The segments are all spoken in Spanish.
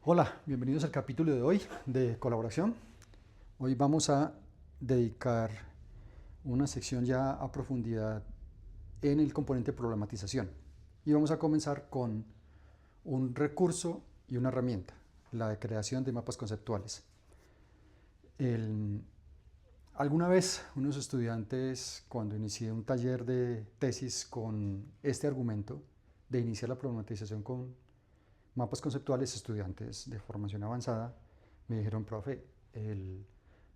Hola, bienvenidos al capítulo de hoy de colaboración. Hoy vamos a dedicar una sección ya a profundidad en el componente problematización. Y vamos a comenzar con un recurso y una herramienta, la de creación de mapas conceptuales. El- Alguna vez unos estudiantes, cuando inicié un taller de tesis con este argumento de iniciar la problematización con mapas conceptuales, estudiantes de formación avanzada, me dijeron, profe,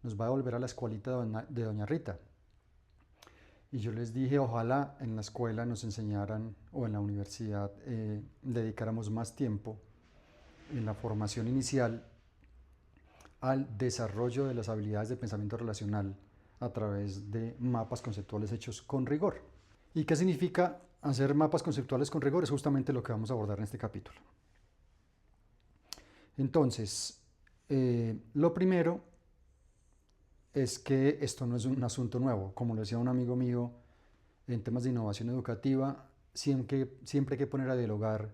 nos va a devolver a la escuelita de doña Rita. Y yo les dije, ojalá en la escuela nos enseñaran o en la universidad dedicáramos más tiempo en la formación inicial al desarrollo de las habilidades de pensamiento relacional a través de mapas conceptuales hechos con rigor. ¿Y qué significa hacer mapas conceptuales con rigor? Es justamente lo que vamos a abordar en este capítulo. Entonces, lo primero es que esto no es un asunto nuevo. Como lo decía un amigo mío, en temas de innovación educativa, siempre hay que poner a dialogar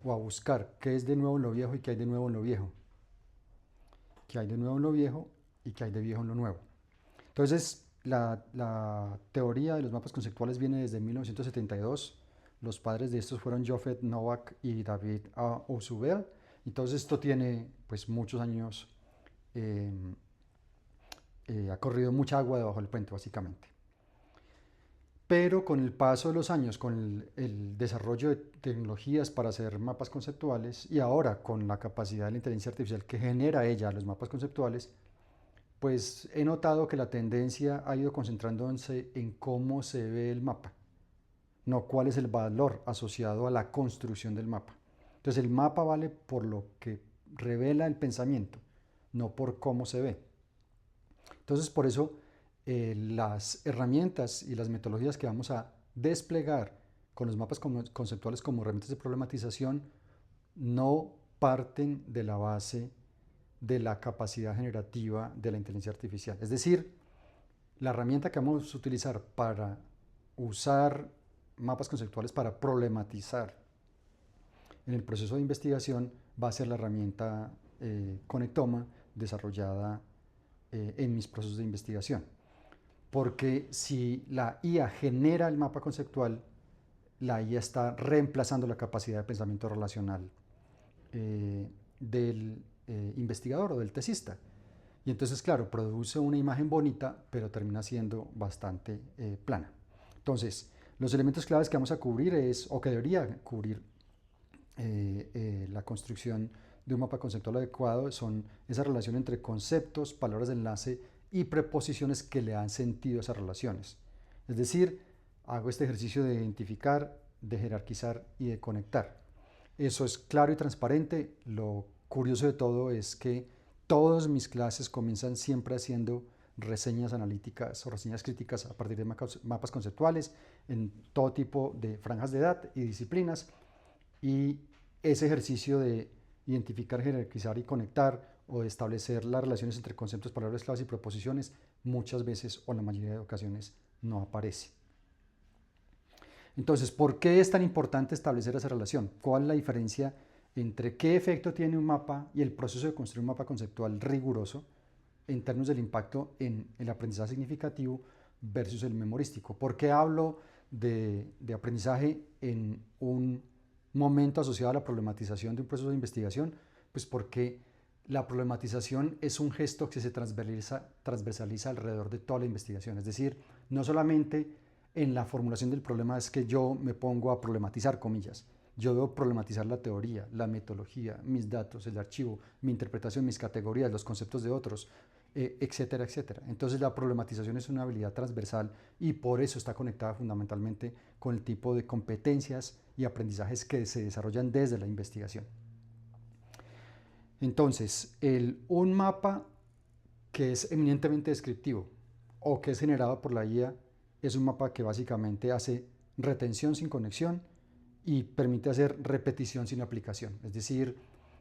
o a buscar qué es de nuevo en lo viejo y qué hay de nuevo en lo viejo. Qué hay de nuevo en lo viejo y qué hay de viejo en lo nuevo. Entonces, la teoría de los mapas conceptuales viene desde 1972. Los padres de estos fueron Jofet Novak y David A. Ausubel. Entonces, esto tiene pues muchos años, eh, ha corrido mucha agua debajo del puente, básicamente. Pero con el paso de los años, con el desarrollo de tecnologías para hacer mapas conceptuales y ahora con la capacidad de la inteligencia artificial que genera ella los mapas conceptuales, pues he notado que la tendencia ha ido concentrándose en cómo se ve el mapa, no cuál es el valor asociado a la construcción del mapa. Entonces el mapa vale por lo que revela el pensamiento, no por cómo se ve. Entonces por eso las herramientas y las metodologías que vamos a desplegar con los mapas conceptuales como herramientas de problematización no parten de la base de la capacidad generativa de la inteligencia artificial. Es decir, la herramienta que vamos a utilizar para usar mapas conceptuales para problematizar en el proceso de investigación va a ser la herramienta Conectoma desarrollada en mis procesos de investigación. Porque si la IA genera el mapa conceptual, la IA está reemplazando la capacidad de pensamiento relacional del investigador o del tesista. Y entonces, claro, produce una imagen bonita, pero termina siendo bastante plana. Entonces, los elementos claves que vamos a cubrir o que debería cubrir la construcción de un mapa conceptual adecuado son esa relación entre conceptos, palabras de enlace y preposiciones que le dan sentido a esas relaciones. Es decir, hago este ejercicio de identificar, de jerarquizar y de conectar. Eso es claro y transparente. Lo curioso de todo es que todas mis clases comienzan siempre haciendo reseñas analíticas o reseñas críticas a partir de mapas conceptuales en todo tipo de franjas de edad y disciplinas. Y ese ejercicio de identificar, jerarquizar y conectar o de establecer las relaciones entre conceptos, palabras claves y proposiciones muchas veces o la mayoría de ocasiones no aparece. Entonces, ¿por qué es tan importante establecer esa relación? ¿Cuál es la diferencia entre qué efecto tiene un mapa y el proceso de construir un mapa conceptual riguroso en términos del impacto en el aprendizaje significativo versus el memorístico? ¿Por qué hablo de aprendizaje en un momento asociado a la problematización de un proceso de investigación? Pues porque la problematización es un gesto que se transversaliza alrededor de toda la investigación. Es decir, no solamente en la formulación del problema es que yo me pongo a problematizar, comillas. Yo debo problematizar la teoría, la metodología, mis datos, el archivo, mi interpretación, mis categorías, los conceptos de otros, etcétera, etcétera. Entonces la problematización es una habilidad transversal y por eso está conectada fundamentalmente con el tipo de competencias y aprendizajes que se desarrollan desde la investigación. Entonces, un mapa que es eminentemente descriptivo o que es generado por la IA es un mapa que básicamente hace retención sin conexión y permite hacer repetición sin aplicación. Es decir,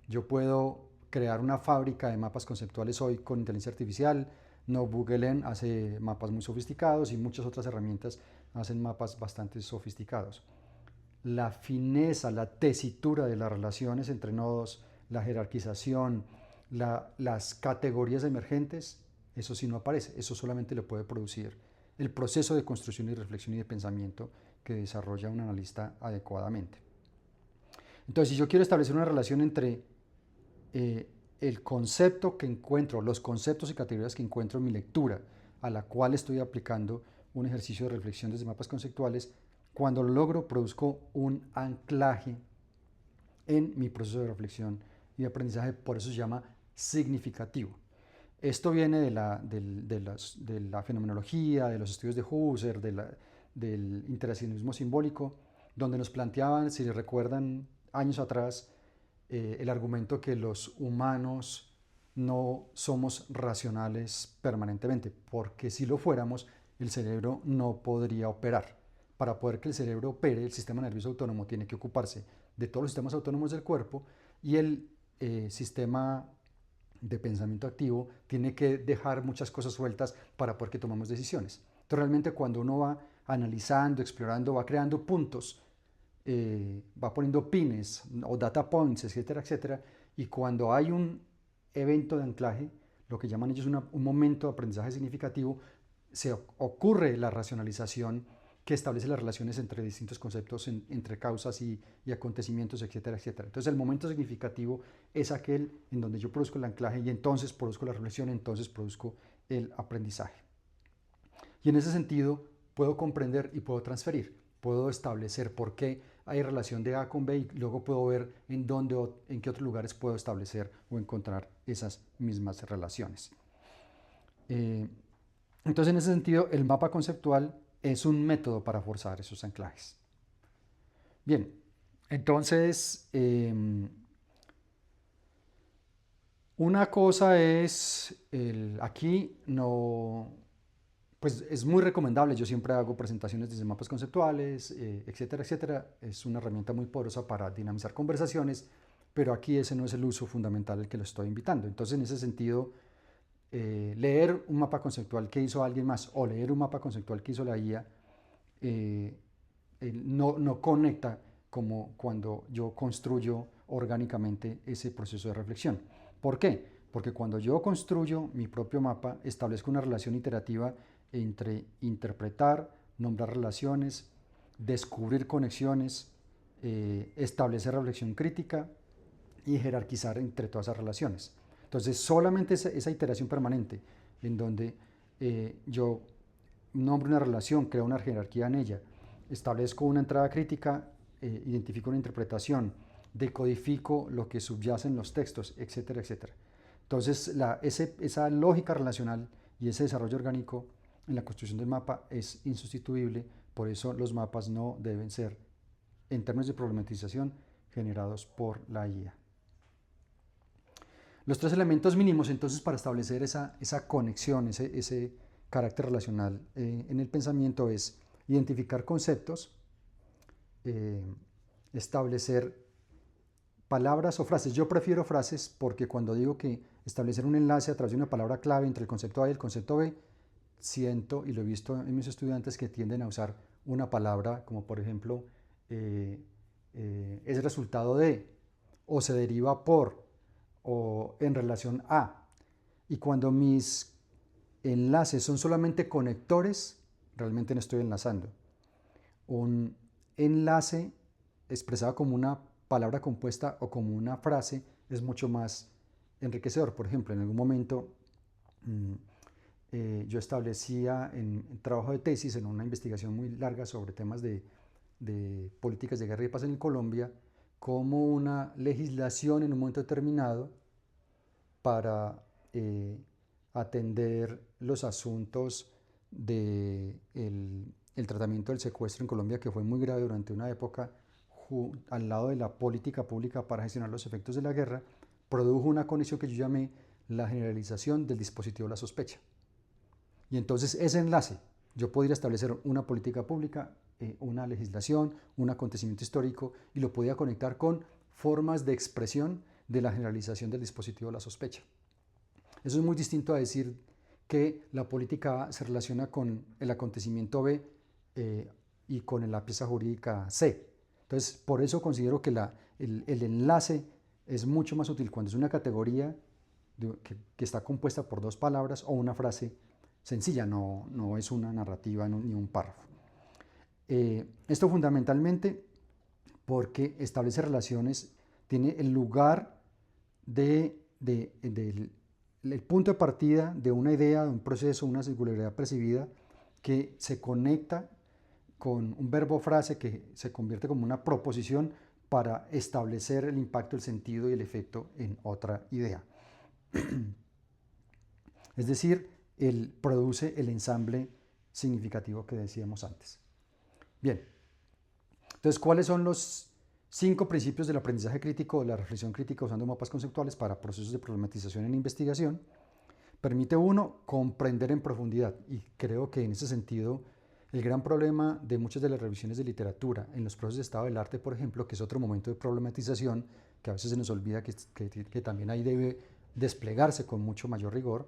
yo puedo crear una fábrica de mapas conceptuales hoy con inteligencia artificial. NoBooGLN hace mapas muy sofisticados y muchas otras herramientas hacen mapas bastante sofisticados. La fineza, la tesitura de las relaciones entre nodos, la jerarquización, las categorías emergentes, eso sí no aparece, eso solamente lo puede producir el proceso de construcción y reflexión y de pensamiento que desarrolla un analista adecuadamente. Entonces, si yo quiero establecer una relación entre el concepto que encuentro, los conceptos y categorías que encuentro en mi lectura, a la cual estoy aplicando un ejercicio de reflexión desde mapas conceptuales, cuando lo logro produzco un anclaje en mi proceso de reflexión y de aprendizaje, por eso se llama significativo. Esto viene de la fenomenología, de los estudios de Husserl, del interaccionismo simbólico, donde nos planteaban, si recuerdan años atrás, el argumento que los humanos no somos racionales permanentemente, porque si lo fuéramos, el cerebro no podría operar. Para poder que el cerebro opere, el sistema nervioso autónomo tiene que ocuparse de todos los sistemas autónomos del cuerpo y el sistema de pensamiento activo tiene que dejar muchas cosas sueltas para poder que tomemos decisiones. Entonces realmente cuando uno va analizando, explorando, va creando puntos, va poniendo pines o data points, etcétera, etcétera, y cuando hay un evento de anclaje, lo que llaman ellos un momento de aprendizaje significativo, se ocurre la racionalización que establece las relaciones entre distintos conceptos, entre causas y acontecimientos, etcétera, etcétera. Entonces el momento significativo es aquel en donde yo produzco el anclaje y entonces produzco la reflexión, entonces produzco el aprendizaje. Y en ese sentido puedo comprender y puedo transferir, puedo establecer por qué hay relación de A con B y luego puedo ver en dónde o en qué otros lugares puedo establecer o encontrar esas mismas relaciones. Entonces en ese sentido el mapa conceptual es un método para forzar esos anclajes. Bien, entonces una cosa es, aquí no, pues es muy recomendable, yo siempre hago presentaciones desde mapas conceptuales, etcétera, etcétera, es una herramienta muy poderosa para dinamizar conversaciones, pero aquí ese no es el uso fundamental al que lo estoy invitando. Entonces en ese sentido, leer un mapa conceptual que hizo alguien más o leer un mapa conceptual que hizo la IA no conecta como cuando yo construyo orgánicamente ese proceso de reflexión. ¿Por qué? Porque cuando yo construyo mi propio mapa, establezco una relación iterativa entre interpretar, nombrar relaciones, descubrir conexiones, establecer reflexión crítica y jerarquizar entre todas esas relaciones. Entonces, solamente esa iteración permanente en donde yo nombro una relación, creo una jerarquía en ella, establezco una entrada crítica, identifico una interpretación, decodifico lo que subyace en los textos, etcétera, etcétera. Entonces, esa lógica relacional y ese desarrollo orgánico en la construcción del mapa es insustituible, por eso los mapas no deben ser, en términos de problematización, generados por la IA. Los tres elementos mínimos entonces para establecer esa conexión, ese carácter relacional en el pensamiento es identificar conceptos, establecer palabras o frases. Yo prefiero frases porque cuando digo que establecer un enlace a través de una palabra clave entre el concepto A y el concepto B, siento, y lo he visto en mis estudiantes, que tienden a usar una palabra como por ejemplo es resultado de, o se deriva por, o en relación a. Y cuando mis enlaces son solamente conectores, realmente no estoy enlazando. Un enlace expresado como una palabra compuesta o como una frase es mucho más enriquecedor. Por ejemplo, en algún momento yo establecía en trabajo de tesis, en una investigación muy larga sobre temas de políticas de guerra y paz en Colombia, como una legislación en un momento determinado para atender los asuntos del el tratamiento del secuestro en Colombia, que fue muy grave durante una época, al lado de la política pública para gestionar los efectos de la guerra, produjo una conexión que yo llamé la generalización del dispositivo de la sospecha. Y entonces ese enlace, yo podría establecer una política pública, una legislación, un acontecimiento histórico, y lo podía conectar con formas de expresión de la generalización del dispositivo de la sospecha. Eso es muy distinto a decir que la política A se relaciona con el acontecimiento B y con la pieza jurídica C. Entonces, por eso considero que el enlace Es mucho más útil cuando es una categoría que está compuesta por dos palabras o una frase sencilla, no es una narrativa ni un párrafo. Esto fundamentalmente porque establece relaciones, tiene el lugar el punto de partida de una idea, de un proceso, una singularidad percibida que se conecta con un verbo frase que se convierte como una proposición para establecer el impacto, el sentido y el efecto en otra idea. Es decir, él produce el ensamble significativo que decíamos antes. Bien, entonces, ¿cuáles son los 5 principios del aprendizaje crítico o de la reflexión crítica usando mapas conceptuales para procesos de problematización en investigación? Permite uno comprender en profundidad, y creo que en ese sentido el gran problema de muchas de las revisiones de literatura en los procesos de estado del arte, por ejemplo, que es otro momento de problematización que a veces se nos olvida que también ahí debe desplegarse con mucho mayor rigor,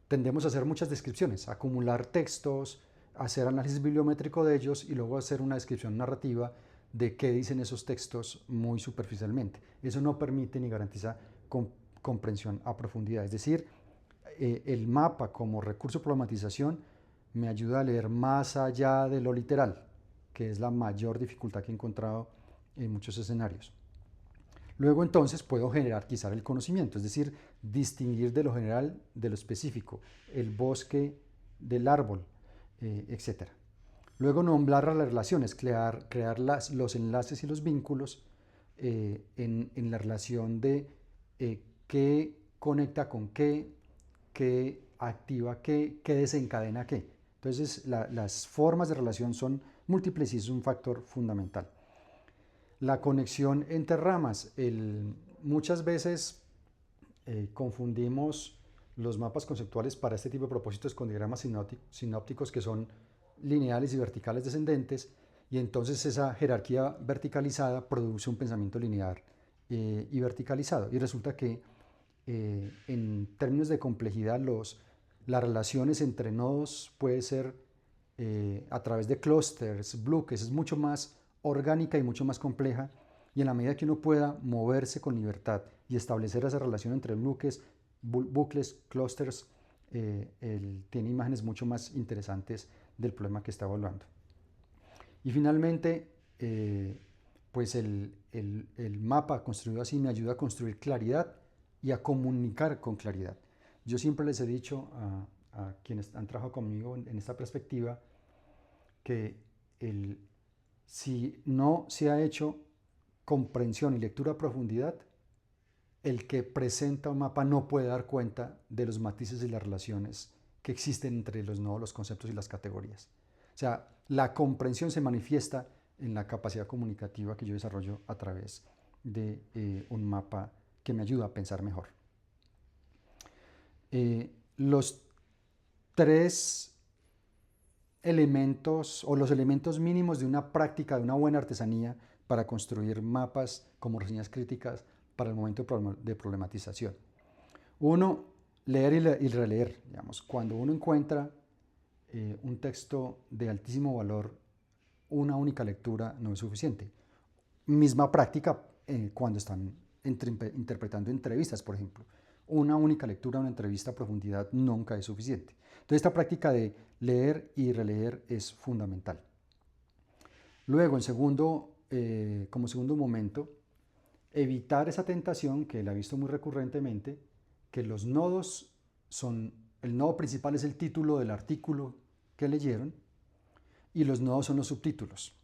tendemos a hacer muchas descripciones, acumular textos, hacer análisis bibliométrico de ellos y luego hacer una descripción narrativa de qué dicen esos textos muy superficialmente. Eso no permite ni garantiza comprensión a profundidad. Es decir, el mapa como recurso de problematización me ayuda a leer más allá de lo literal, que es la mayor dificultad que he encontrado en muchos escenarios. Luego entonces puedo jerarquizar el conocimiento, es decir, distinguir de lo general de lo específico, el bosque del árbol, etc. Luego nombrar las relaciones, crear los enlaces y los vínculos en la relación de qué conecta con qué activa qué desencadena qué. Entonces las formas de relación son múltiples y es un factor fundamental. La conexión entre ramas. Muchas veces confundimos los mapas conceptuales para este tipo de propósitos con diagramas sinópticos que son lineales y verticales descendentes, y entonces esa jerarquía verticalizada produce un pensamiento lineal y verticalizado. Y resulta que en términos de complejidad las relaciones entre nodos puede ser a través de clústeres, bloques, es mucho más orgánica y mucho más compleja, y en la medida que uno pueda moverse con libertad y establecer esa relación entre bucles, clústeres, tiene imágenes mucho más interesantes del problema que está evaluando. Y finalmente, pues el mapa construido así me ayuda a construir claridad y a comunicar con claridad. Yo siempre les he dicho a quienes han trabajado conmigo en esta perspectiva que si no se ha hecho comprensión y lectura a profundidad, el que presenta un mapa no puede dar cuenta de los matices y las relaciones que existen entre los nodos, los conceptos y las categorías. O sea, la comprensión se manifiesta en la capacidad comunicativa que yo desarrollo a través de un mapa que me ayuda a pensar mejor. Los 3 elementos o los elementos mínimos de una práctica, de una buena artesanía para construir mapas como reseñas críticas para el momento de problematización. Uno, leer y releer. Digamos, cuando uno encuentra un texto de altísimo valor, una única lectura no es suficiente. Misma práctica cuando están interpretando entrevistas, por ejemplo. Una única lectura, una entrevista a profundidad nunca es suficiente. Entonces esta práctica de leer y releer es fundamental. Luego, como segundo momento, evitar esa tentación que la he visto muy recurrentemente, que los nodos el nodo principal es el título del artículo que leyeron y los nodos son los subtítulos.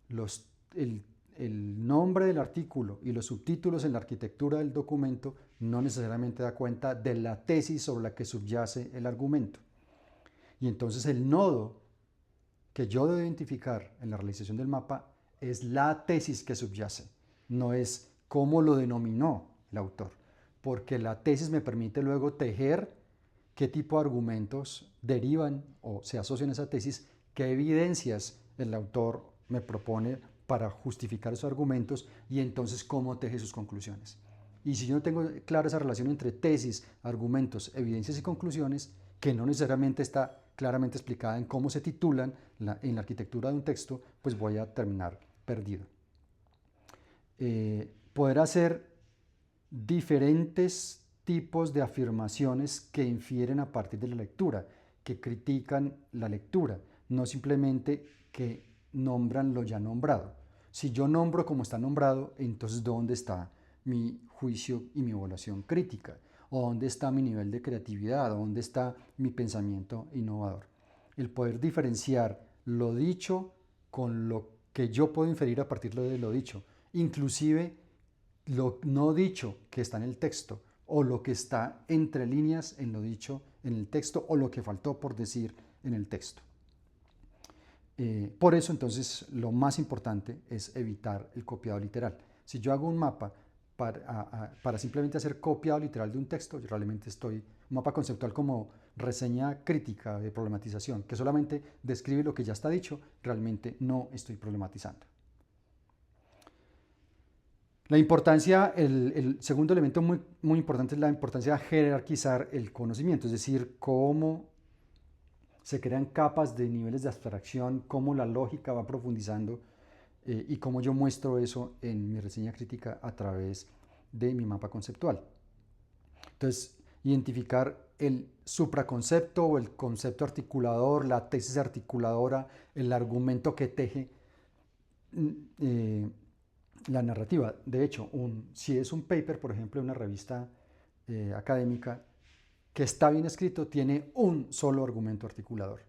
El nombre del artículo y los subtítulos en la arquitectura del documento no necesariamente da cuenta de la tesis sobre la que subyace el argumento. Y entonces el nodo que yo debo identificar en la realización del mapa es la tesis que subyace, no es cómo lo denominó el autor, porque la tesis me permite luego tejer qué tipo de argumentos derivan o se asocian a esa tesis, qué evidencias el autor me propone para justificar esos argumentos y entonces cómo teje sus conclusiones. Y si yo no tengo clara esa relación entre tesis, argumentos, evidencias y conclusiones, que no necesariamente está claramente explicada en cómo se titulan en la arquitectura de un texto, pues voy a terminar perdido. Poder hacer diferentes tipos de afirmaciones que infieren a partir de la lectura, que critican la lectura, no simplemente que nombran lo ya nombrado. Si yo nombro como está nombrado, entonces ¿dónde está mi juicio y mi evaluación crítica? ¿O dónde está mi nivel de creatividad? ¿O dónde está mi pensamiento innovador? El poder diferenciar lo dicho con lo que yo puedo inferir a partir de lo dicho, inclusive lo no dicho que está en el texto, o lo que está entre líneas en lo dicho en el texto, o lo que faltó por decir en el texto. Por eso entonces lo más importante es evitar el copiado literal. Si yo hago un mapa para simplemente hacer copiado literal de un texto, yo realmente un mapa conceptual como reseña crítica de problematización, que solamente describe lo que ya está dicho, realmente no estoy problematizando. La importancia, el segundo elemento muy importante es la importancia de jerarquizar el conocimiento, es decir, cómo se crean capas de niveles de abstracción, cómo la lógica va profundizando y cómo yo muestro eso en mi reseña crítica a través de mi mapa conceptual. Entonces, identificar el supraconcepto o el concepto articulador, la tesis articuladora, el argumento que teje la narrativa. De hecho, si es un paper, por ejemplo, en una revista académica, que está bien escrito, tiene un solo argumento articulador.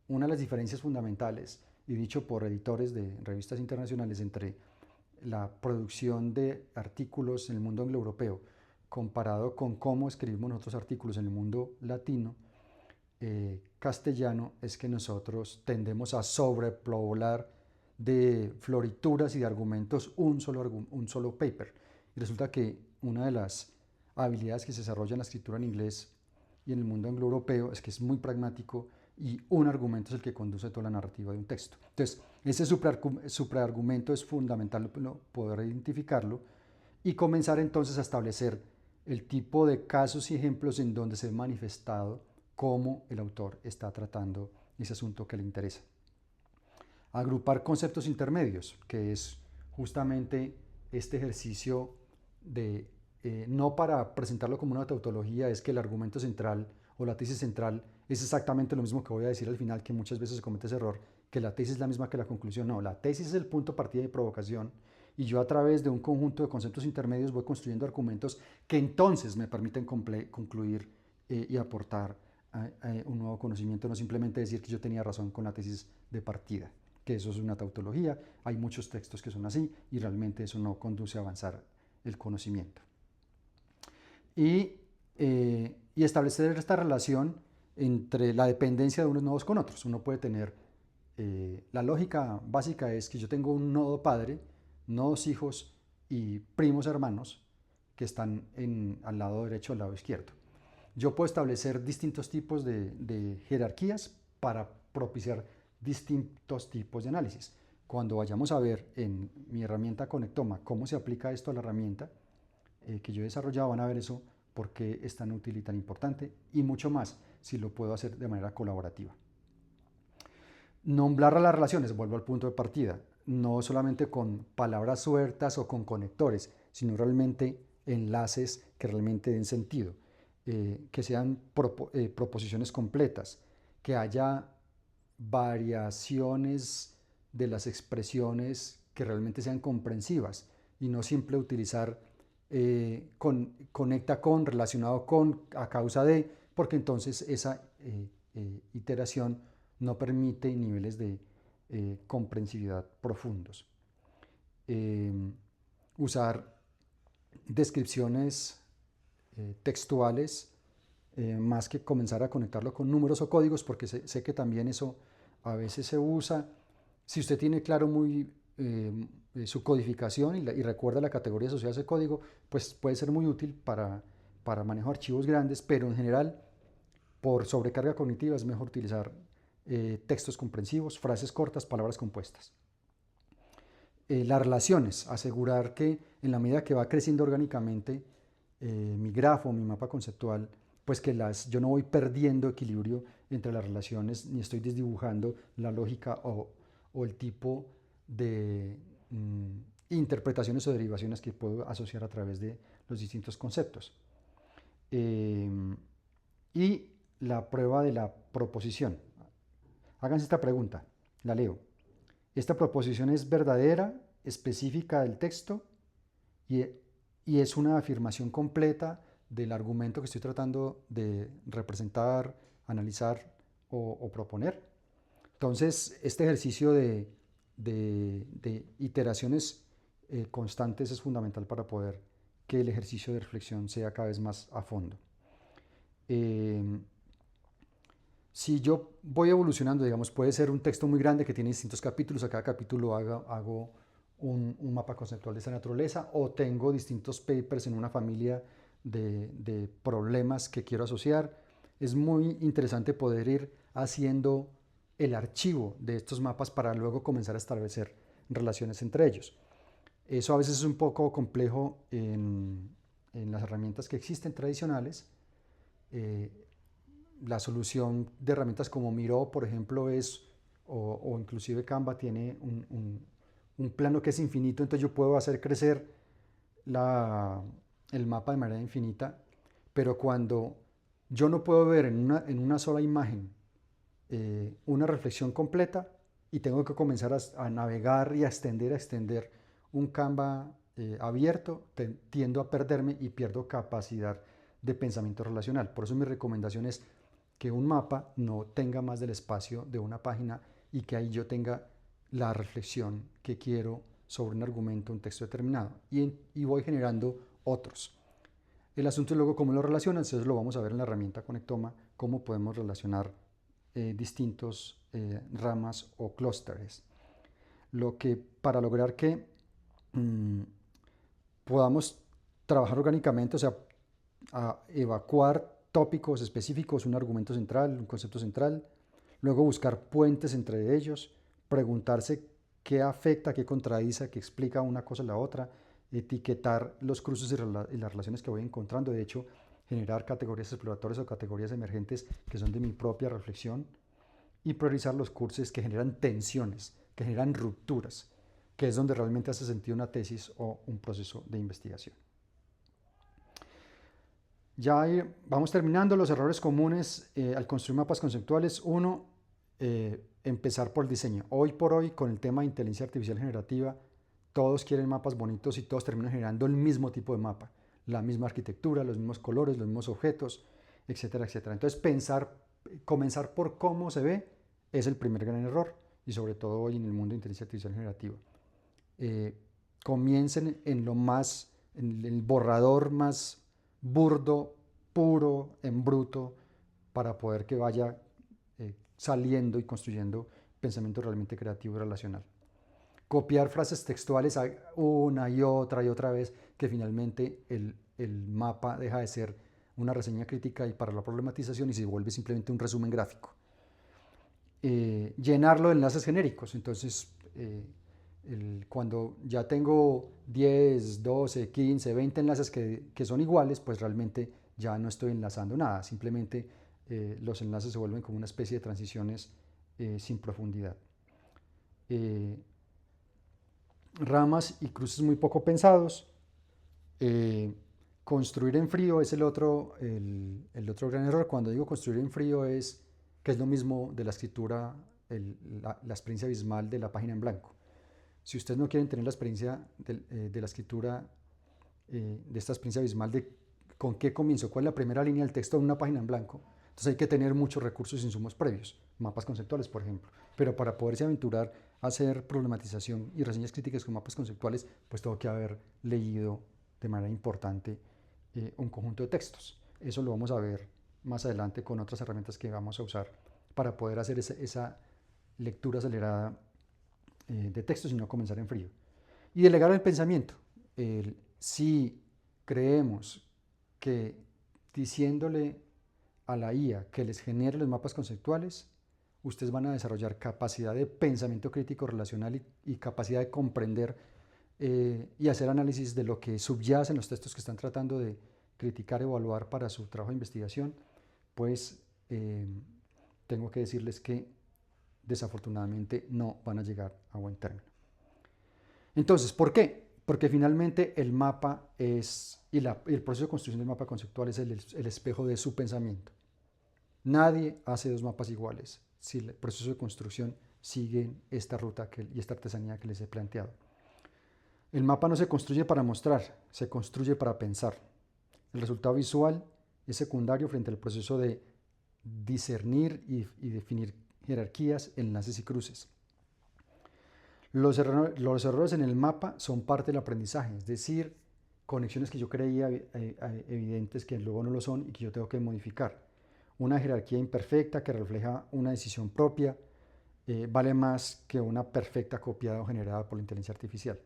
Una de las diferencias fundamentales, y dicho por editores de revistas internacionales, entre la producción de artículos en el mundo anglo-europeo comparado con cómo escribimos nosotros artículos en el mundo latino, castellano, es que nosotros tendemos a sobrepoblar de florituras y de argumentos un solo paper. Y resulta que una de las habilidades que se desarrolla en la escritura en inglés y en el mundo anglo-europeo es que es muy pragmático y un argumento es el que conduce toda la narrativa de un texto. Entonces, ese supraargumento es fundamental poder identificarlo y comenzar entonces a establecer el tipo de casos y ejemplos en donde se ha manifestado cómo el autor está tratando ese asunto que le interesa. Agrupar conceptos intermedios, que es justamente este ejercicio de no para presentarlo como una tautología, es que el argumento central o la tesis central es exactamente lo mismo que voy a decir al final, que muchas veces se comete ese error, que la tesis es la misma que la conclusión. No, la tesis es el punto de partida y provocación, y yo a través de un conjunto de conceptos intermedios voy construyendo argumentos que entonces me permiten concluir y aportar un nuevo conocimiento, no simplemente decir que yo tenía razón con la tesis de partida, que eso es una tautología. Hay muchos textos que son así y realmente eso no conduce a avanzar el conocimiento. Y establecer esta relación entre la dependencia de unos nodos con otros. Uno puede tener, la lógica básica es que yo tengo un nodo padre, nodos hijos y primos hermanos que están al lado derecho o al lado izquierdo. Yo puedo establecer distintos tipos de jerarquías para propiciar distintos tipos de análisis. Cuando vayamos a ver en mi herramienta Conectoma cómo se aplica esto a la herramienta que yo he desarrollado, van a ver eso, por qué es tan útil y tan importante, y mucho más si lo puedo hacer de manera colaborativa. Nombrar a las relaciones, vuelvo al punto de partida, no solamente con palabras sueltas o con conectores, sino realmente enlaces que realmente den sentido, que sean proposiciones completas, que haya variaciones de las expresiones que realmente sean comprensivas y no siempre utilizar conecta con, relacionado con, a causa de, porque entonces esa iteración no permite niveles de comprensividad profundos. Usar descripciones textuales más que comenzar a conectarlo con números o códigos, porque sé que también eso a veces se usa. Si usted tiene claro muy su codificación y recuerda la categoría asociada a ese código, pues puede ser muy útil para manejo de archivos grandes, pero en general, por sobrecarga cognitiva, es mejor utilizar textos comprensivos, frases cortas, palabras compuestas. Las relaciones, asegurar que en la medida que va creciendo orgánicamente mi grafo, mi mapa conceptual, pues que yo no voy perdiendo equilibrio entre las relaciones, ni estoy desdibujando la lógica o el tipo de interpretaciones o derivaciones que puedo asociar a través de los distintos conceptos. Y la prueba de la proposición. Háganse esta pregunta, la leo. ¿Esta proposición es verdadera, específica del texto y, y es una afirmación completa del argumento que estoy tratando de representar, analizar o proponer? Entonces, este ejercicio de iteraciones constantes es fundamental para poder que el ejercicio de reflexión sea cada vez más a fondo. Si yo voy evolucionando, digamos, puede ser un texto muy grande que tiene distintos capítulos, a cada capítulo hago un mapa conceptual de esta naturaleza, o tengo distintos papers en una familia de problemas que quiero asociar. Es muy interesante poder ir haciendo el archivo de estos mapas para luego comenzar a establecer relaciones entre ellos. Eso a veces es un poco complejo en las herramientas que existen tradicionales. La solución de herramientas como Miro, por ejemplo, o inclusive Canva tiene un plano que es infinito, entonces yo puedo hacer crecer el mapa de manera infinita, pero cuando yo no puedo ver en una sola imagen una reflexión completa y tengo que comenzar a navegar y a extender un Canva abierto, tiendo a perderme y pierdo capacidad de pensamiento relacional. Por eso mi recomendación es que un mapa no tenga más del espacio de una página y que ahí yo tenga la reflexión que quiero sobre un argumento, un texto determinado, y voy generando otros. El asunto es luego cómo lo relacionan, entonces lo vamos a ver en la herramienta Conectoma, cómo podemos relacionar distintos ramas o clústeres. Lo que para lograr que podamos trabajar orgánicamente, o sea, a evacuar tópicos específicos, un argumento central, un concepto central, luego buscar puentes entre ellos, preguntarse qué afecta, qué contradice, qué explica una cosa a la otra, etiquetar los cruces y las relaciones que voy encontrando, de hecho, generar categorías exploratorias o categorías emergentes que son de mi propia reflexión, y priorizar los cursos que generan tensiones, que generan rupturas, que es donde realmente hace sentido una tesis o un proceso de investigación. Ya vamos terminando. Los errores comunes al construir mapas conceptuales. Uno, empezar por el diseño. Hoy por hoy, con el tema de inteligencia artificial generativa, todos quieren mapas bonitos y todos terminan generando el mismo tipo de mapa, la misma arquitectura, los mismos colores, los mismos objetos, etcétera, etcétera. Entonces, comenzar por cómo se ve es el primer gran error, y sobre todo hoy en el mundo de inteligencia artificial generativa. Comiencen en el borrador más burdo, puro, en bruto, para poder que vaya saliendo y construyendo pensamiento realmente creativo y relacional. Copiar frases textuales una y otra vez, que finalmente el mapa deja de ser una reseña crítica y para la problematización y se vuelve simplemente un resumen gráfico. Llenarlo de enlaces genéricos, entonces cuando ya tengo 10, 12, 15, 20 enlaces que son iguales, pues realmente ya no estoy enlazando nada, simplemente los enlaces se vuelven como una especie de transiciones sin profundidad. Ramas y cruces muy poco pensados. Construir en frío es el otro gran error. Cuando digo construir en frío es que es lo mismo de la escritura, la experiencia abismal de la página en blanco. Si ustedes no quieren tener la experiencia de la escritura, de esta experiencia abismal de con qué comienzo, cuál es la primera línea del texto de una página en blanco, entonces hay que tener muchos recursos e insumos previos, mapas conceptuales, por ejemplo. Pero para poderse aventurar a hacer problematización y reseñas críticas con mapas conceptuales, pues tengo que haber leído de manera importante un conjunto de textos. Eso lo vamos a ver más adelante con otras herramientas que vamos a usar para poder hacer esa lectura acelerada de textos y no comenzar en frío. Y delegar el pensamiento. Si creemos que diciéndole a la IA que les genere los mapas conceptuales, ustedes van a desarrollar capacidad de pensamiento crítico relacional y capacidad de comprender y hacer análisis de lo que subyace en los textos que están tratando de criticar, evaluar para su trabajo de investigación, pues tengo que decirles que desafortunadamente no van a llegar a buen término. Entonces, ¿por qué? Porque finalmente el mapa el proceso de construcción del mapa conceptual es el espejo de su pensamiento. Nadie hace dos mapas iguales si el proceso de construcción sigue esta ruta y esta artesanía que les he planteado. El mapa no se construye para mostrar, se construye para pensar. El resultado visual es secundario frente al proceso de discernir y definir jerarquías, enlaces y cruces. Los errores en el mapa son parte del aprendizaje, es decir, conexiones que yo creía evidentes que luego no lo son y que yo tengo que modificar. Una jerarquía imperfecta que refleja una decisión propia vale más que una perfecta copiada o generada por la inteligencia artificial.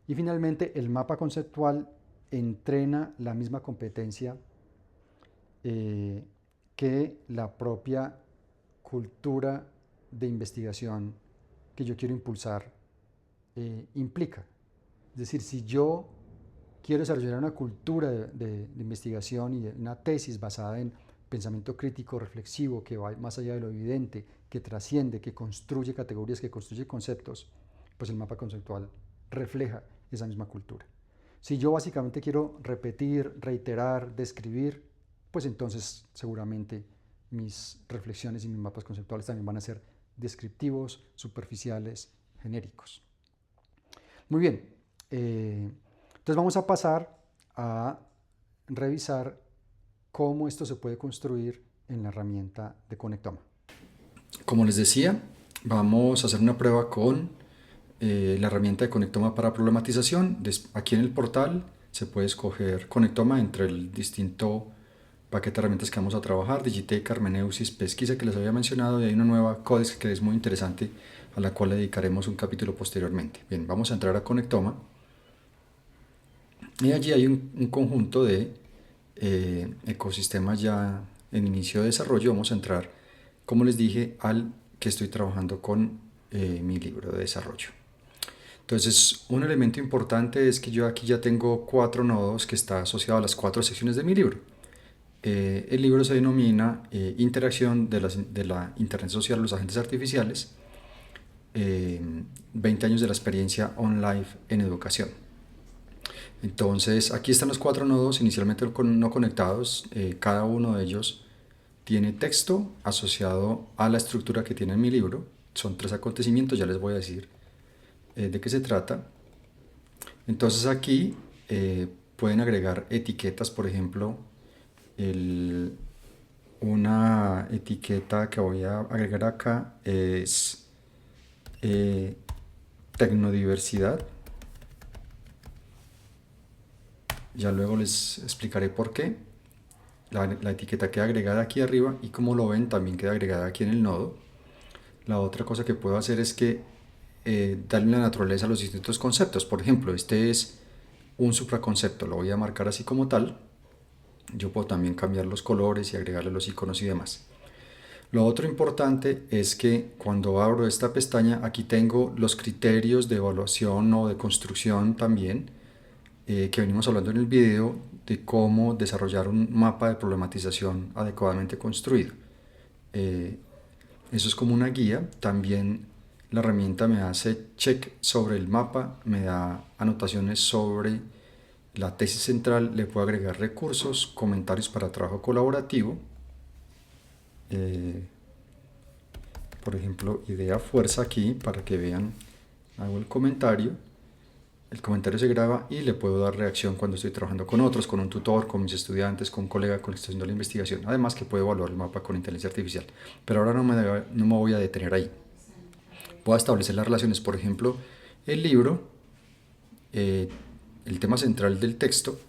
Y finalmente, el mapa conceptual entrena la misma competencia que la propia cultura de investigación que yo quiero impulsar implica. Es decir, si yo quiero desarrollar una cultura de investigación y una tesis basada en pensamiento crítico, reflexivo, que va más allá de lo evidente, que trasciende, que construye categorías, que construye conceptos, pues el mapa conceptual refleja esa misma cultura. Si yo básicamente quiero repetir, reiterar, describir, pues entonces seguramente mis reflexiones y mis mapas conceptuales también van a ser descriptivos, superficiales, genéricos. Muy bien, entonces vamos a pasar a revisar cómo esto se puede construir en la herramienta de Conectoma. Como les decía, vamos a hacer una prueba con la herramienta de Conectoma para problematización. Aquí en el portal se puede escoger Conectoma entre el distinto paquete de herramientas que vamos a trabajar, Digiteca, Hermeneusis, Pesquisa que les había mencionado, y hay una nueva Codex que es muy interesante a la cual le dedicaremos un capítulo posteriormente. Bien, vamos a entrar a Conectoma y allí hay un conjunto de ecosistemas ya en inicio de desarrollo. Vamos a entrar, como les dije, al que estoy trabajando con mi libro de desarrollo. Entonces, un elemento importante es que yo aquí ya tengo 4 nodos que está asociado a las 4 secciones de mi libro. El libro se denomina Interacción de la Internet Social, los agentes artificiales, 20 años de la experiencia online en educación. Entonces, aquí están los 4 nodos inicialmente no conectados. Cada uno de ellos tiene texto asociado a la estructura que tiene en mi libro. Son 3 acontecimientos, ya les voy a decir de qué se trata. Entonces aquí pueden agregar etiquetas, por ejemplo, una etiqueta que voy a agregar acá es tecnodiversidad. Ya luego les explicaré por qué. La etiqueta queda agregada aquí arriba y como lo ven también queda agregada aquí en el nodo. La otra cosa que puedo hacer es que darle la naturaleza a los distintos conceptos. Por ejemplo, este es un supraconcepto, lo voy a marcar así como tal. Yo puedo también cambiar los colores y agregarle los iconos y demás. Lo otro importante es que cuando abro esta pestaña aquí tengo los criterios de evaluación o de construcción también que venimos hablando en el video de cómo desarrollar un mapa de problematización adecuadamente construido. Eso es como una guía. También la herramienta me hace check sobre el mapa, me da anotaciones sobre la tesis central, le puedo agregar recursos, comentarios para trabajo colaborativo. Por ejemplo, idea fuerza aquí para que vean, hago el comentario se graba y le puedo dar reacción cuando estoy trabajando con otros, con un tutor, con mis estudiantes, con un colega con el que estoy haciendo la investigación. Además que puedo evaluar el mapa con inteligencia artificial. Pero ahora no me voy a detener ahí. Voy a establecer las relaciones. Por ejemplo, el libro, el tema central del texto,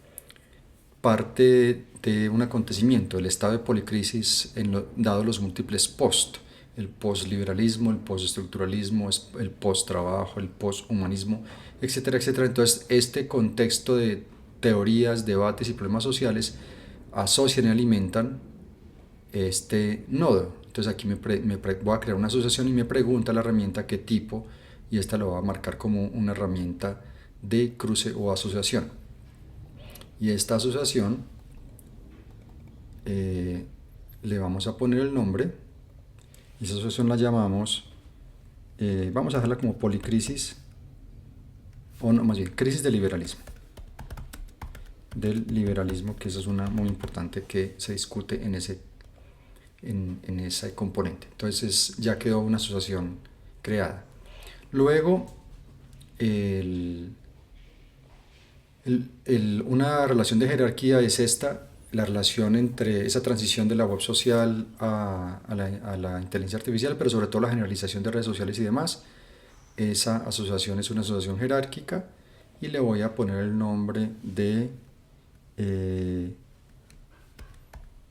parte de un acontecimiento, el estado de policrisis dado los múltiples post, el postliberalismo, el postestructuralismo, el posttrabajo, el posthumanismo, etcétera, etcétera. Entonces, este contexto de teorías, debates y problemas sociales asocian y alimentan este nodo. Entonces aquí voy a crear una asociación y me pregunta la herramienta qué tipo, y esta lo va a marcar como una herramienta de cruce o asociación. Y esta asociación le vamos a poner el nombre, y esa asociación la llamamos, vamos a dejarla como policrisis o no, más bien, crisis del liberalismo, que eso es una muy importante que se discute en ese componente. Entonces ya quedó una asociación creada. Luego, una relación de jerarquía es esta, la relación entre esa transición de la web social a la inteligencia artificial, pero sobre todo la generalización de redes sociales y demás. Esa asociación es una asociación jerárquica y le voy a poner el nombre de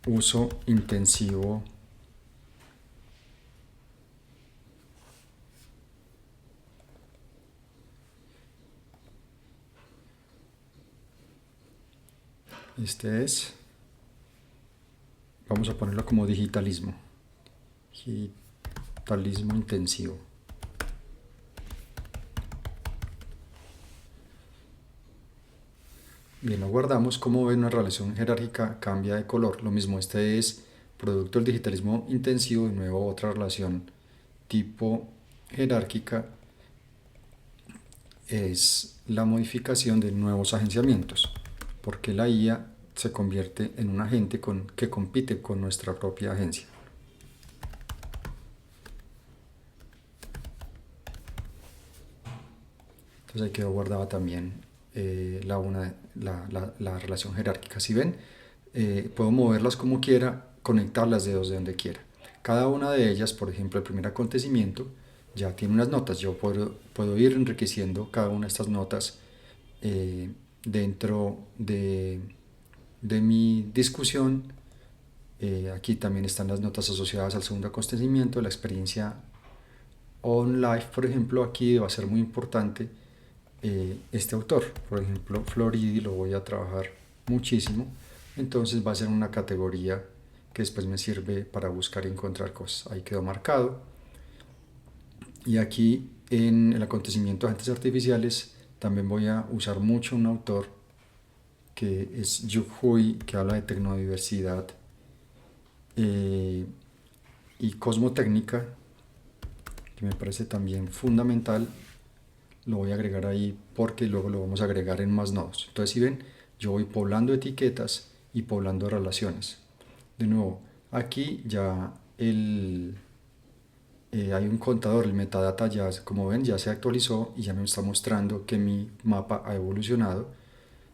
uso intensivo vamos a ponerlo como digitalismo intensivo. Bien, lo guardamos. Como ven, una relación jerárquica cambia de color. Lo mismo, este es producto del digitalismo intensivo. De nuevo, otra relación tipo jerárquica es la modificación de nuevos agenciamientos, porque la IA se convierte en un agente que compite con nuestra propia agencia. Entonces ahí quedó guardada también la relación jerárquica. Si ven, puedo moverlas como quiera, conectar las dedos de donde quiera. Cada una de ellas, por ejemplo, el primer acontecimiento, ya tiene unas notas. Yo puedo ir enriqueciendo cada una de estas notas dentro de mi discusión. Aquí también están las notas asociadas al segundo acontecimiento, la experiencia on live, por ejemplo. Aquí va a ser muy importante este autor, por ejemplo, Floridi, lo voy a trabajar muchísimo. Entonces va a ser una categoría que después me sirve para buscar y encontrar cosas. Ahí quedó marcado. Y aquí en el acontecimiento de agentes artificiales también voy a usar mucho un autor que es Yu Hui, que habla de tecnodiversidad y cosmotécnica, que me parece también fundamental. Lo voy a agregar ahí porque luego lo vamos a agregar en más nodos. Entonces, si ven, yo voy poblando etiquetas y poblando relaciones. De nuevo, aquí ya hay un contador, el metadata ya, como ven, ya se actualizó y ya me está mostrando que mi mapa ha evolucionado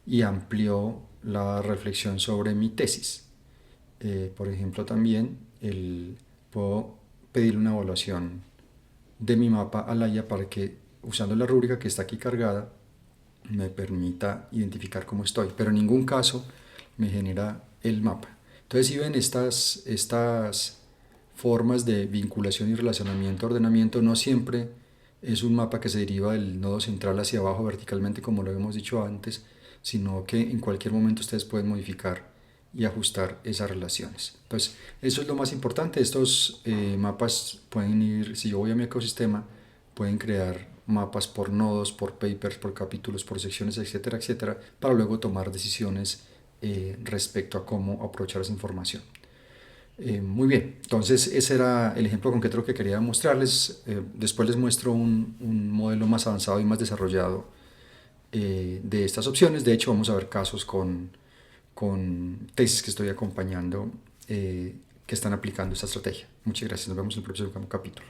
y amplió la reflexión sobre mi tesis. Por ejemplo, también puedo pedir una evaluación de mi mapa a la IA para que, usando la rúbrica que está aquí cargada, me permita identificar cómo estoy, pero en ningún caso me genera el mapa. Entonces, si ven estas formas de vinculación y relacionamiento, ordenamiento, no siempre es un mapa que se deriva del nodo central hacia abajo verticalmente, como lo hemos dicho antes, sino que en cualquier momento ustedes pueden modificar y ajustar esas relaciones. Entonces, eso es lo más importante. Estos mapas pueden ir, si yo voy a mi ecosistema, pueden crear mapas por nodos, por papers, por capítulos, por secciones, etcétera, etcétera, para luego tomar decisiones respecto a cómo aprovechar esa información. Muy bien, entonces ese era el ejemplo concreto que quería mostrarles. Después les muestro un modelo más avanzado y más desarrollado de estas opciones. De hecho, vamos a ver casos con tesis que estoy acompañando que están aplicando esta estrategia. Muchas gracias, nos vemos en el próximo capítulo.